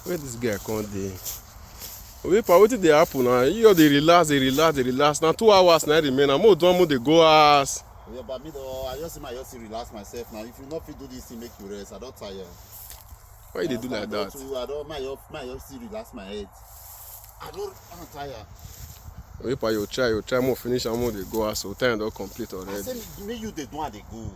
Where this guy come dey? Wait, pa wetin dey happen now? You dey relax, dey relax, dey relax. Now 2 hours na remain. Now more done, more dey go house. Yeah, but me though, I just relax myself now. If you not fit do this thing, make you rest. I don't tire. Why you dey do like that? I don't my just relax my head. I'm tired. Wait, pa you try more finish and more dey go house. So time don complete I already. say me you dey do and they go.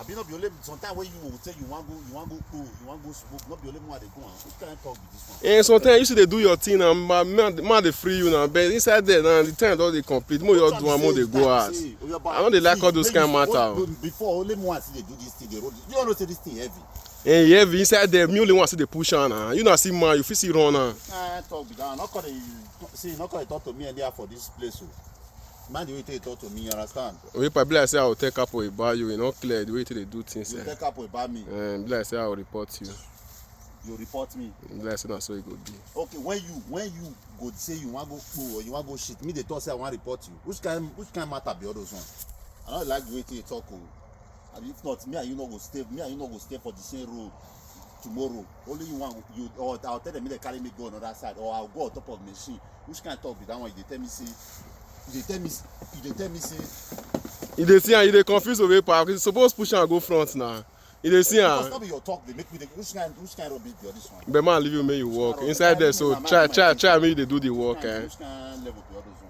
I be not be only sometimes when you will say you want go cool, you want go smoke, not be only one they go. Which kind of talk with this one? And sometimes you see they do your thing and man they free you now. But inside there now the time don dey complete. More you do and more they go house. I don't dey like all those kind of matter. Before only one see they do this thing, they roll. You don't know say this thing heavy. And heavy inside there, me only want see the push on now. You not see man, you fit see run now. Nah, talk be down. Not call not talk to me and there for this place. Man, the way they talk to me, you understand? Wait, pa be like say I will take up about you. You not clear the way they do things. You take up about me. Be like say I will report you. You report me. Be like say that's so it go be. Okay, when you go say you want go cool or you want go shit, me they talk say I want report you. Which kind matter be all those one? I don't like the way they talk. And if not, me and you not go stay. Me and you not go stay for the same road tomorrow. Only you or I'll tell them they carry me go on the other side, or I'll go on top of the machine. Which kind of talk be that one? They tell me say. You tell me say. You dey see and you dey confuse over pa. You suppose push and go front now. You dey see Because not be your talk. They make me. Which kind of rubbish be all this one? But man, leave you make you walk inside there. So try make you dey do the work. Which kind level be all this one?